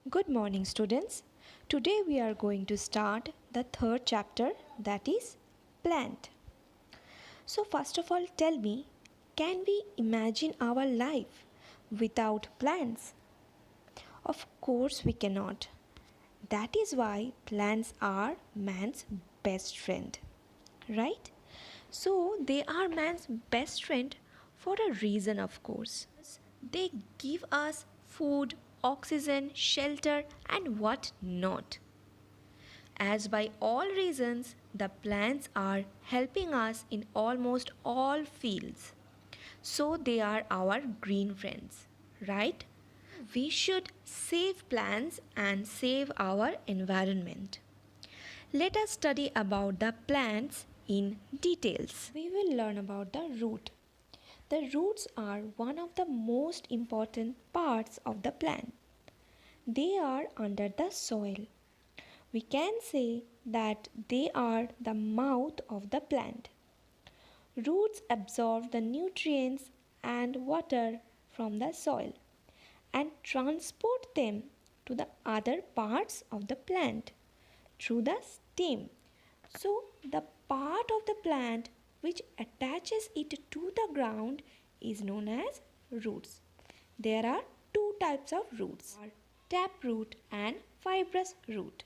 Good morning, students. Today we are going to start the third chapter, that is plant. So, first of all, tell me, can we imagine our life without plants? Of course, we cannot. That is why plants are man's best friend, right? So, they are man's best friend for a reason, of course. They give us food, oxygen, shelter, and what not. As by all reasons, the plants are helping us in almost all fields. So, they are our green friends, right? We should save plants and save our environment. Let us study about the plants in details. We will learn about the root. The roots are one of the most important parts of the plant. They are under the soil. We can say that they are the mouth of the plant. Roots absorb the nutrients and water from the soil and transport them to the other parts of the plant through the stem. So, the part of the plant which attaches it to the ground is known as roots. There are two types of roots, taproot and fibrous root.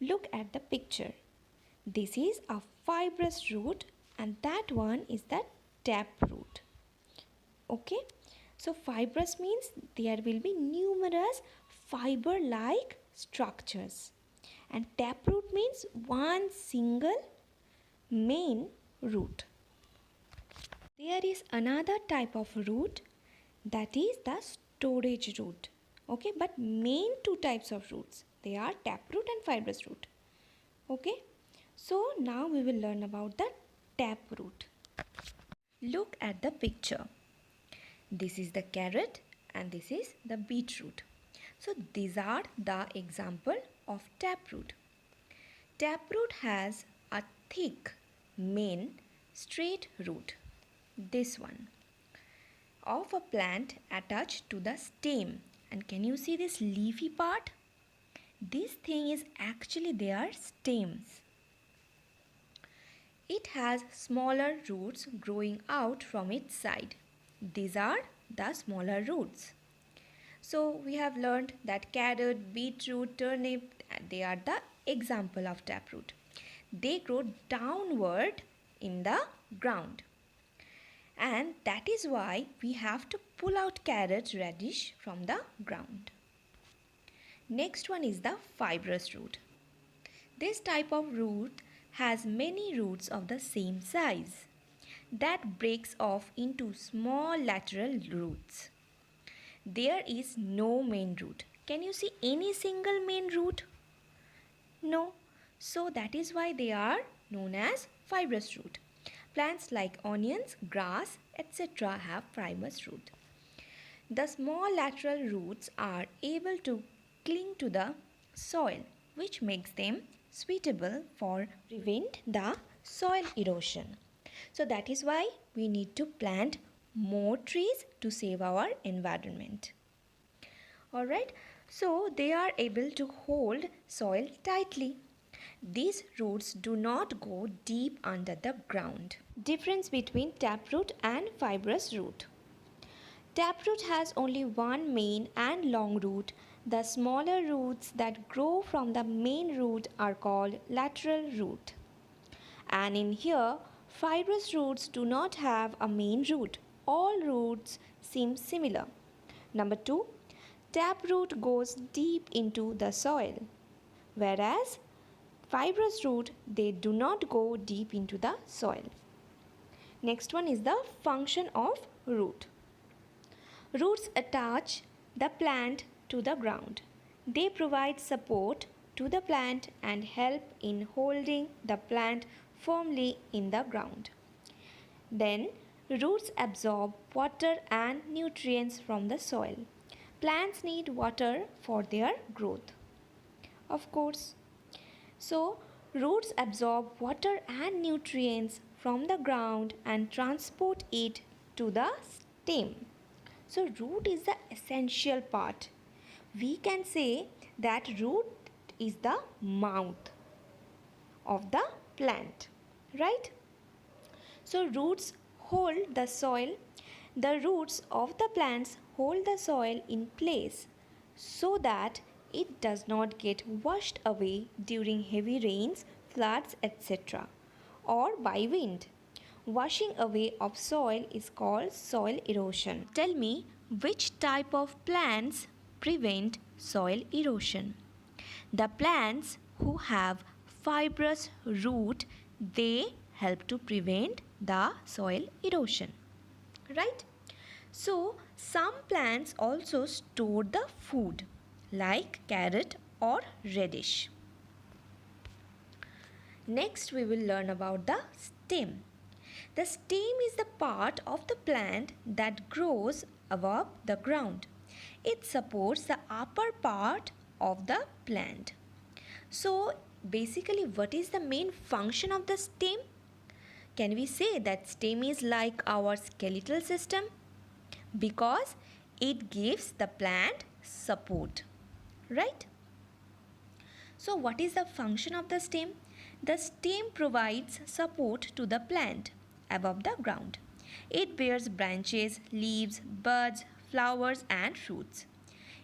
Look at the picture. This is a fibrous root and that one is the taproot. Okay, so fibrous means there will be numerous fiber like structures, and taproot means one single main root. There is another type of root, that is the storage root. Okay, but main two types of roots, they are taproot and fibrous root. Okay, so now we will learn about the taproot. Look at the picture. This is the carrot and this is the beetroot. So these are the example of taproot. Taproot has a thick main straight root, this one, of a plant attached to the stem. And can you see this leafy part? This thing is actually their stems. It has smaller roots growing out from its side. These are the smaller roots. So we have learned that carrot, beetroot, turnip, they are the example of taproot. They grow downward in the ground. And that is why we have to pull out carrot radish from the ground. Next one is the fibrous root. This type of root has many roots of the same size that breaks off into small lateral roots. There is no main root. Can you see any single main root? No. So that is why they are known as fibrous root. Plants like onions, grass, etc. have fibrous root. The small lateral roots are able to cling to the soil, which makes them suitable for prevent the soil erosion. So that is why we need to plant more trees to save our environment. Alright, so they are able to hold soil tightly. These roots do not go deep under the ground. Difference between taproot and fibrous root. Taproot has only one main and long root. The smaller roots that grow from the main root are called lateral root. And in here, fibrous roots do not have a main root. All roots seem similar. Number 2, taproot goes deep into the soil, whereas fibrous root, they do not go deep into the soil. Next one is the function of root. Roots attach the plant to the ground. They provide support to the plant and help in holding the plant firmly in the ground. Then, roots absorb water and nutrients from the soil. Plants need water for their growth, of course. So, roots absorb water and nutrients from the ground and transport it to the stem. So, root is the essential part. We can say that root is the mouth of the plant, right? So roots hold the soil. The roots of the plants hold the soil in place so that it does not get washed away during heavy rains, floods, etc., or by wind. Washing away of soil is called soil erosion. Tell me, which type of plants prevent soil erosion? The plants who have fibrous root, they help to prevent the soil erosion, right? So some plants also store the food like carrot or radish. Next we will learn about the stem. The stem is the part of the plant that grows above the ground. It supports the upper part of the plant. So basically, what is the main function of the stem? Can we say that stem is like our skeletal system? Because it gives the plant support, right? So what is the function of the stem? The stem provides support to the plant above the ground. It bears branches, leaves, buds, flowers and fruits.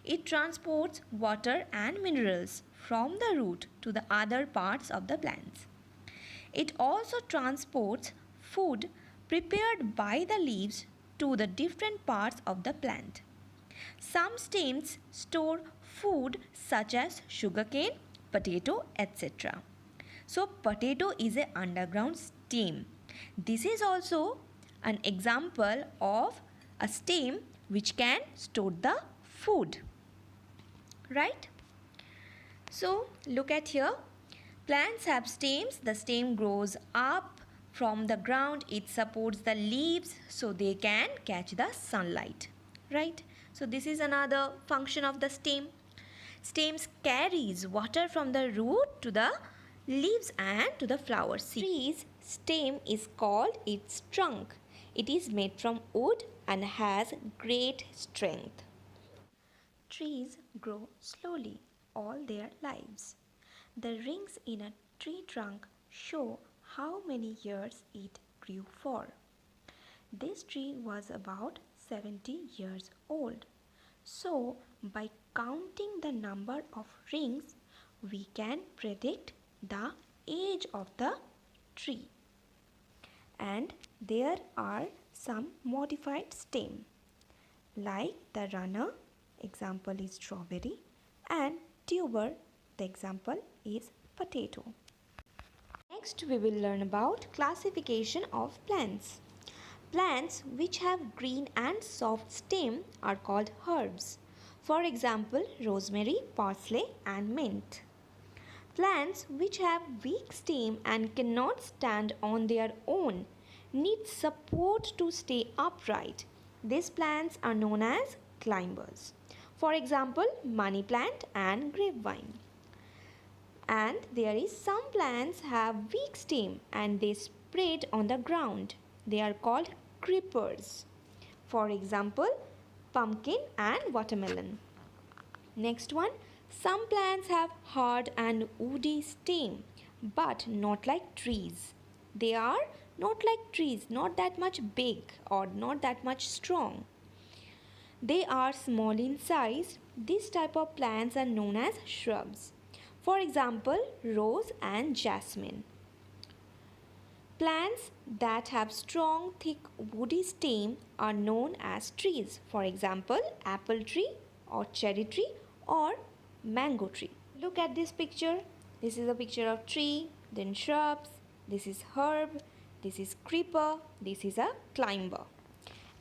It transports water and minerals from the root to the other parts of the plants. It also transports food prepared by the leaves to the different parts of the plant. Some stems store food such as sugarcane, potato, etc. So potato is an underground stem. This is also an example of a stem which can store the food, right? So look at here. Plants have stems. The stem grows up from the ground. It supports the leaves so they can catch the sunlight, right? So this is another function of the stem. Stems carries water from the root to the leaves and to the flower seed. Tree's stem is called its trunk. It is made from wood and has great strength. Trees grow slowly all their lives. The rings in a tree trunk show how many years it grew for. This tree was about 70 years old. So, by counting the number of rings, we can predict the age of the tree. And there are some modified stem like the runner, example is strawberry, and tuber, the example is potato. Next we will learn about classification of plants. Plants which have green and soft stem are called herbs. For example, rosemary, parsley and mint. Plants which have weak stem and cannot stand on their own need support to stay upright. These plants are known as climbers. For example, money plant and grapevine. And there is some plants have weak stem and they spread on the ground. They are called creepers. For example, pumpkin and watermelon. Next one, some plants have hard and woody stem but not like trees. They are not like trees, not that much big or not that much strong. They are small in size. This type of plants are known as shrubs. For example, rose and jasmine. Plants that have strong, thick, woody stem are known as trees. For example, apple tree or cherry tree or mango tree. Look at this picture. This is a picture of tree, then shrubs, this is herb, this is creeper, this is a climber.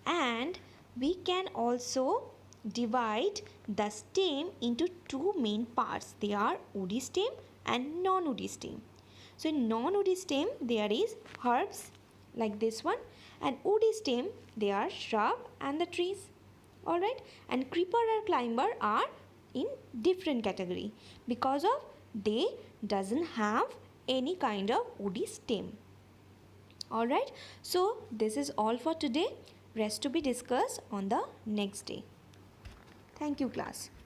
And we can also divide the stem into two main parts. They are woody stem and non-woody stem. So in non-woody stem there is herbs like this one, and woody stem they are shrub and the trees. Alright, and creeper or climber are in different category because of they doesn't have any kind of woody stem. Alright, so this is all for today. Rest to be discussed on the next day. Thank you, class.